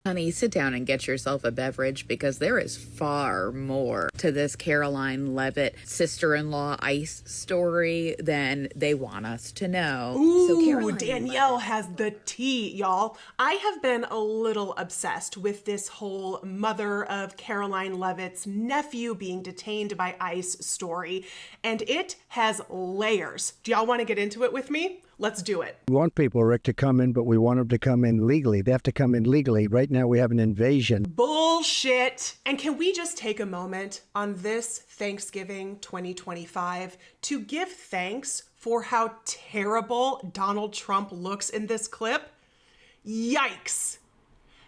Honey, sit down and get yourself a beverage because there is far more to this Karoline Leavitt sister-in-law ICE story than they want us to know. Ooh, Danielle has the tea, y'all. I have been a little obsessed with this whole mother of Karoline Leavitt's nephew being detained by ICE story, and it has layers. Do y'all want to get into it with me? Let's do it. We want people, Rick, to come in, but we want them to come in legally. They have to come in legally. Right now we have an invasion. Bullshit. And can we just take a moment on this Thanksgiving 2025 to give thanks for how terrible Donald Trump looks in this clip? Yikes.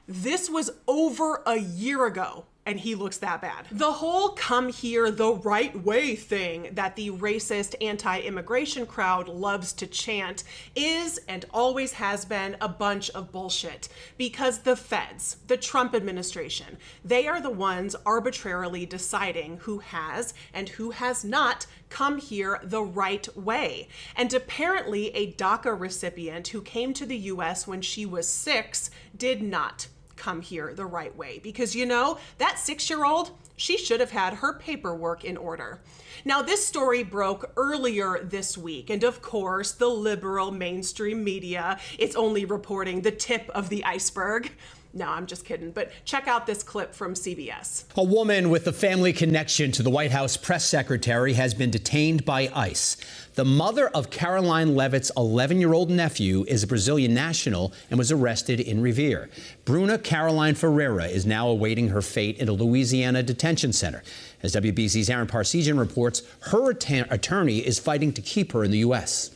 This was over a year ago, and he looks that bad. The whole come here the right way thing that the racist anti-immigration crowd loves to chant is and always has been a bunch of bullshit, because the feds, the Trump administration, they are the ones arbitrarily deciding who has and who has not come here the right way. And apparently a DACA recipient who came to the US when she was 6 did not come here the right way, because that 6-year-old, she should have had her paperwork in order. Now, this story broke earlier this week, and of course the liberal mainstream media is only reporting the tip of the iceberg. No, I'm just kidding, but check out this clip from CBS. A woman with a family connection to the White House press secretary has been detained by ICE. The mother of Karoline Leavitt's 11-year-old nephew is a Brazilian national and was arrested in Revere. Bruna Caroline Ferreira is now awaiting her fate in a Louisiana detention center. As WBZ's Aaron Parsegian reports, her attorney is fighting to keep her in the U.S.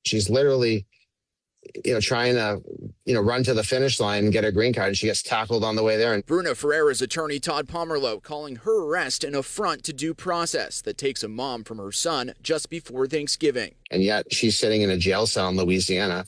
She's literally trying to, run to the finish line and get a green card, and she gets tackled on the way there. And Bruna Ferreira's attorney, Todd Pomerleau, calling her arrest an affront to due process that takes a mom from her son just before Thanksgiving. And yet she's sitting in a jail cell in Louisiana.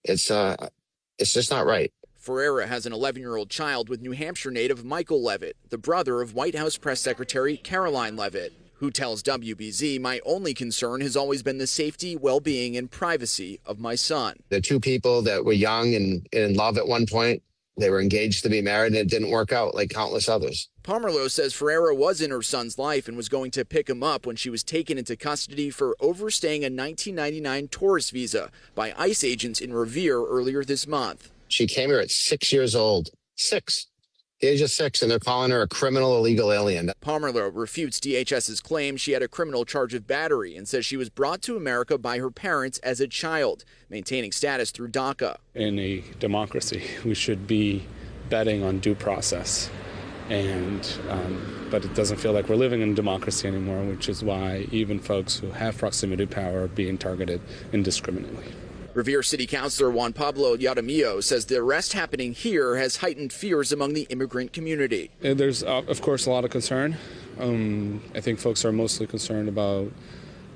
It's just not right. Ferreira has an 11-year-old child with New Hampshire native Michael Leavitt, the brother of White House press secretary Karoline Leavitt, who tells WBZ, "My only concern has always been the safety, well-being, and privacy of my son." The two people that were young and in love at one point, they were engaged to be married, and it didn't work out like countless others. Pomerleau says Ferreira was in her son's life and was going to pick him up when she was taken into custody for overstaying a 1999 tourist visa by ICE agents in Revere earlier this month. She came here at 6 years old. 6. The age of 6, and they're calling her a criminal illegal alien. Pomerleau refutes DHS's claim she had a criminal charge of battery and says she was brought to America by her parents as a child, maintaining status through DACA. In a democracy, we should be betting on due process. But it doesn't feel like we're living in a democracy anymore, which is why even folks who have proximity power are being targeted indiscriminately. Revere City Councilor Juan Pablo Yaramillo says the arrest happening here has heightened fears among the immigrant community. There's, of course, a lot of concern. I think folks are mostly concerned about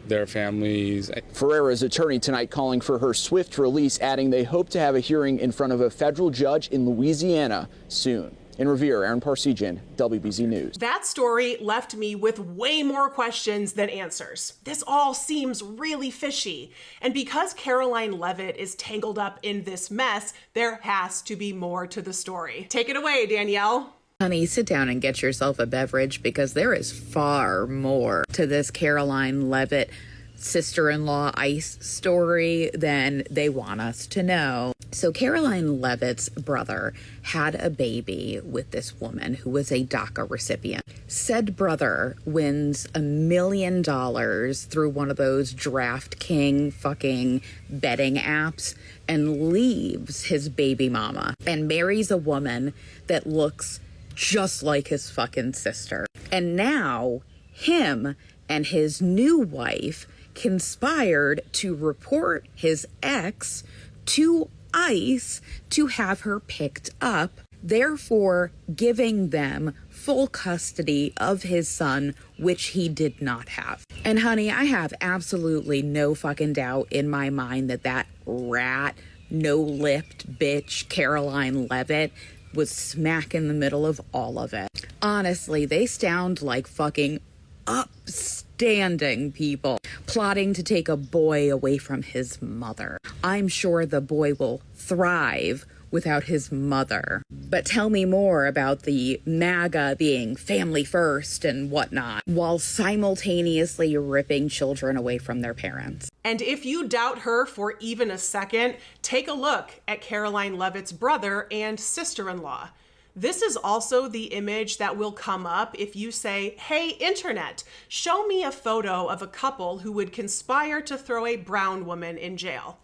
their families. Ferreira's attorney tonight calling for her swift release, adding they hope to have a hearing in front of a federal judge in Louisiana soon. In Revere, Aaron Parsegian, WBZ News. That story left me with way more questions than answers. This all seems really fishy. And because Karoline Leavitt is tangled up in this mess, there has to be more to the story. Take it away, Danielle. Honey, sit down and get yourself a beverage because there is far more to this Karoline Leavitt sister-in-law ICE story than they want us to know. So Karoline Leavitt's brother had a baby with this woman who was a DACA recipient. Said brother wins $1 million through one of those DraftKings fucking betting apps and leaves his baby mama and marries a woman that looks just like his fucking sister. And now him and his new wife conspired to report his ex to ICE to have her picked up, therefore giving them full custody of his son, which he did not have. And honey, I have absolutely no fucking doubt in my mind that that rat, no-lipped bitch Karoline Leavitt was smack in the middle of all of it. Honestly, they sound like fucking upstanding people plotting to take a boy away from his mother. I'm sure the boy will thrive without his mother. But tell me more about the MAGA being family first and whatnot, while simultaneously ripping children away from their parents. And if you doubt her for even a second, take a look at Karoline Leavitt's brother and sister-in-law. This is also the image that will come up if you say, "Hey, internet, show me a photo of a couple who would conspire to throw a brown woman in jail."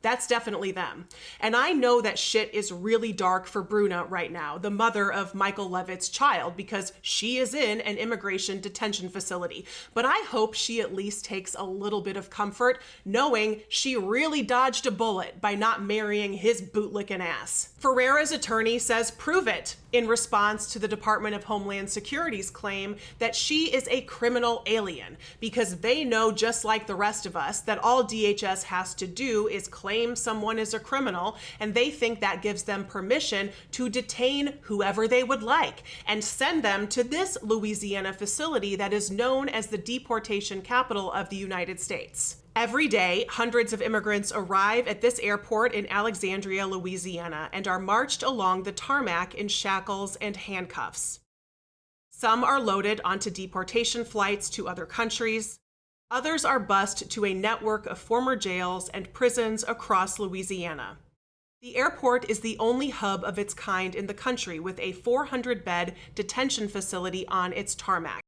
That's definitely them. And I know that shit is really dark for Bruna right now, the mother of Michael Leavitt's child, because she is in an immigration detention facility. But I hope she at least takes a little bit of comfort knowing she really dodged a bullet by not marrying his bootlicking ass. Ferreira's attorney says prove it in response to the Department of Homeland Security's claim that she is a criminal alien, because they know, just like the rest of us, that all DHS has to do is claim someone is a criminal, and they think that gives them permission to detain whoever they would like and send them to this Louisiana facility that is known as the deportation capital of the United States. Every day, hundreds of immigrants arrive at this airport in Alexandria, Louisiana, and are marched along the tarmac in shackles and handcuffs. Some are loaded onto deportation flights to other countries. Others are bused to a network of former jails and prisons across Louisiana. The airport is the only hub of its kind in the country, with a 400-bed detention facility on its tarmac.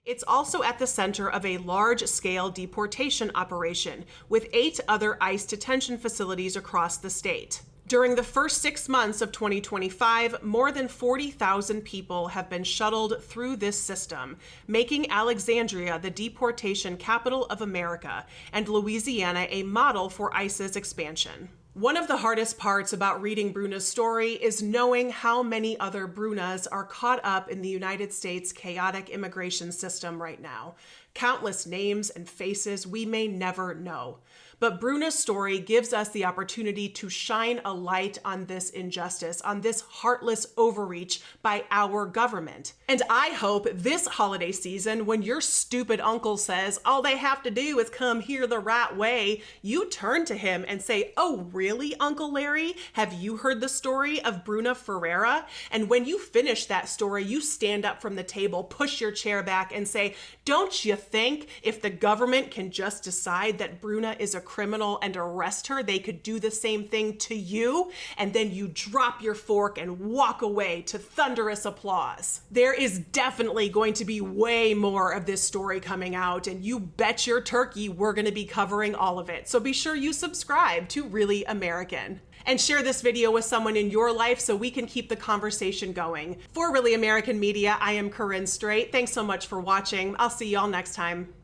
It's also at the center of a large-scale deportation operation, with 8 other ICE detention facilities across the state. During the first 6 months of 2025, more than 40,000 people have been shuttled through this system, making Alexandria the deportation capital of America and Louisiana a model for ICE's expansion. One of the hardest parts about reading Bruna's story is knowing how many other Brunas are caught up in the United States' chaotic immigration system right now. Countless names and faces we may never know. But Bruna's story gives us the opportunity to shine a light on this injustice, on this heartless overreach by our government. And I hope this holiday season, when your stupid uncle says all they have to do is come here the right way, you turn to him and say, "Oh, really, Uncle Larry? Have you heard the story of Bruna Ferreira?" And when you finish that story, you stand up from the table, push your chair back, and say, "Don't you think if the government can just decide that Bruna is a criminal and arrest her, they could do the same thing to you?" And then you drop your fork and walk away to thunderous applause. There is definitely going to be way more of this story coming out, and you bet your turkey we're going to be covering all of it. So be sure you subscribe to Really American. And share this video with someone in your life so we can keep the conversation going. For Really American Media, I am Corinne Straight. Thanks so much for watching. I'll see y'all next time.